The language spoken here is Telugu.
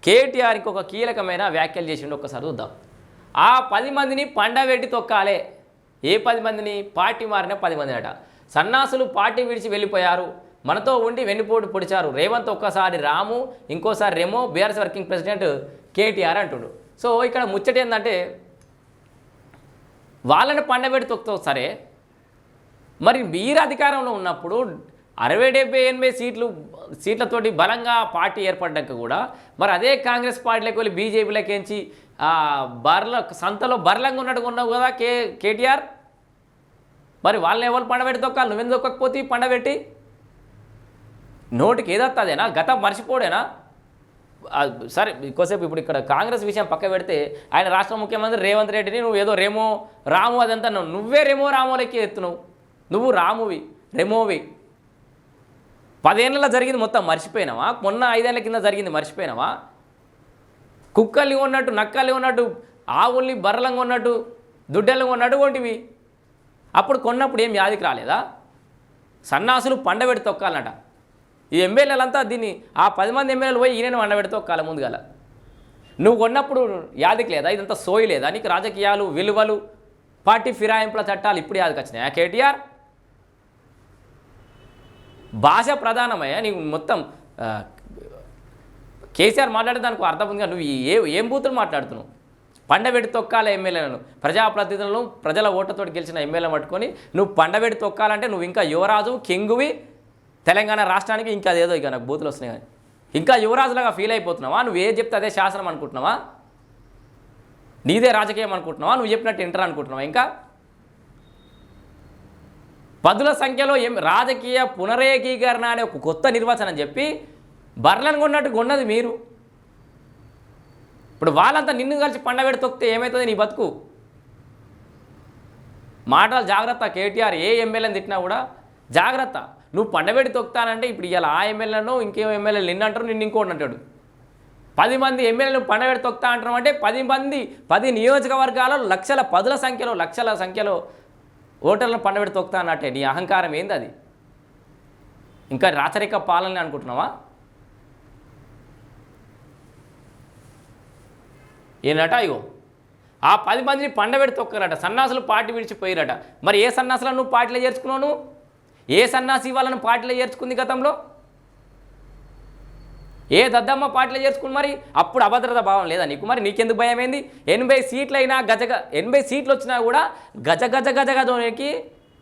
కేటీఆర్ ఇంకొక కీలకమైన వ్యాఖ్యలు చేసిండు, ఒక్కసారి చూద్దాం. ఆ 10 మందిని పండబెట్టి తొక్కాలే. ఏ 10 మందిని? పార్టీ మారిన 10 మంది అట. సన్నాసులు పార్టీ విడిచి వెళ్ళిపోయారు, మనతో ఉండి వెన్నుపోటు పొడిచారు. రేవంత్ ఒక్కసారి రాము, ఇంకోసారి Remo, BRS working president KTR అంటుడు. సో ఇక్కడ ముచ్చట ఏంటంటే, వాళ్ళని పండబెట్టి తొక్కుతావు సరే, మరి మీరు అధికారంలో ఉన్నప్పుడు 60-70-80 సీట్లతోటి బలంగా పార్టీ ఏర్పడ్డాక కూడా మరి అదే కాంగ్రెస్ పార్టీలోకి వెళ్ళి బీజేపీలోకించి సంతలో బర్లంగా ఉన్నట్టుగా ఉన్నావు కదా కేటీఆర్. మరి వాళ్ళని ఎవరు పండబెట్టి తొక్కాలి? నువ్వెందుకు తొక్కకపోతే పండబెట్టి? నోటికి ఏదొస్తుందేనా? గతం మర్చిపోడేనా? సరే ఇంకోసేపు ఇప్పుడు ఇక్కడ కాంగ్రెస్ విషయం పక్క పెడితే, ఆయన రాష్ట్ర ముఖ్యమంత్రి రేవంత్ రెడ్డిని నువ్వు ఏదో రెమో రాము అదంతా నువ్వే రెమో రామోలకి ఎత్తున్నావు. నువ్వు రామువి, రెమోవి. 10 ఏళ్ళలో జరిగింది మొత్తం మర్చిపోయినావా? మొన్న 5 ఏళ్ళ కింద జరిగింది మర్చిపోయినావా? కుక్కల్ని ఉన్నట్టు, నక్కల్ని ఉన్నట్టు, ఆవుల్ని బర్రలంగా ఉన్నట్టు, దుడ్డల్ని ఉన్నట్టు కొంటివి. అప్పుడు కొన్నప్పుడు ఏం యాదికి రాలేదా? సన్నాసులు పండబెట్టి తొక్కాలన్నట. ఈ ఎమ్మెల్యేలంతా దీన్ని ఆ 10 మంది ఎమ్మెల్యేలు పోయి ఈయన పండబెట్టి తొక్కాలి ముందుగాల. నువ్వు కొన్నప్పుడు యాదికి లేదా? ఇదంతా సోయి లేదా నీకు? రాజకీయాలు, విలువలు, పార్టీ ఫిరాయింపుల చట్టాలు ఇప్పుడు యాదికి వచ్చినాయా కేటీఆర్? భాష ప్రధానమయ్యా నీకు మొత్తం. కేసీఆర్ మాట్లాడే దానికి అర్థం ఉందిగా. నువ్వు ఏం బూతులు మాట్లాడుతున్నావు? పండబెట్టి తొక్కాల ఎమ్మెల్యేలను, ప్రజాప్రతినిధులను, ప్రజల ఓట్లతో గెలిచిన ఎమ్మెల్యేలను పట్టుకొని నువ్వు పండబెట్టి తొక్కాలంటే నువ్వు ఇంకా యువరాజు, కింగువి తెలంగాణ రాష్ట్రానికి. ఇంకా అదేదో ఇక నాకు బూతులు వస్తున్నాయి కానీ ఇంకా యువరాజులాగా ఫీల్ అయిపోతున్నావా? నువ్వు ఏది చెప్తే అదే శాసనం అనుకుంటున్నావా? నీదే రాజకీయం అనుకుంటున్నావా? నువ్వు చెప్పినట్టు ఇంటర్ అనుకుంటున్నావా? ఇంకా పదుల సంఖ్యలో రాజకీయ పునరేకీకరణ అనే ఒక కొత్త నిర్వచనం చెప్పి బర్లను కొన్నట్టు కొన్నది మీరు. ఇప్పుడు వాళ్ళంతా నిన్ను కలిసి పండబెట్టి తొక్కితే ఏమవుతుంది నీ బతుకు? మాటలు జాగ్రత్త. కేటీఆర్ ఏ ఎమ్మెల్యేని తిట్టినా కూడా జాగ్రత్త. నువ్వు పండబెట్టి తొక్కుతానంటే ఇప్పుడు ఇవాళ ఆ ఎమ్మెల్యేను ఇంకేం ఎమ్మెల్యేలు నిన్నంటారు, నిన్ను ఇంకోటి అంటాడు. 10 మంది ఎమ్మెల్యేలు పండబెట్టి తొక్కుతా అంటారు అంటే 10 మంది 10 నియోజకవర్గాలలో పదుల సంఖ్యలో లక్షల సంఖ్యలో ఓటర్లను పండబెట్టి తొక్కుతా అన్నట్టే. నీ అహంకారం ఏంది అది? ఇంకా రాచరిక పాలన అనుకుంటున్నావా? ఏనట ఇగో ఆ 10 మందిని పండబెట్టి తొక్కరట. సన్నాసులు పార్టీ విడిచిపోయిరట. మరి ఏ సన్నాసులను నువ్వు పార్టీలో చేర్చుకున్నావు? నువ్వు ఏ సన్నాసి వాళ్ళను పార్టీలో చేర్చుకుంది గతంలో? ఏ దద్దమ్మ పార్టీలో చేర్చుకుని మరి అప్పుడు అభద్రత భావం లేదా నీకు? మరి నీకెందుకు భయం ఏంది? 80 సీట్లు అయినా 80 సీట్లు వచ్చినా కూడా గజ గజ గజ గజకి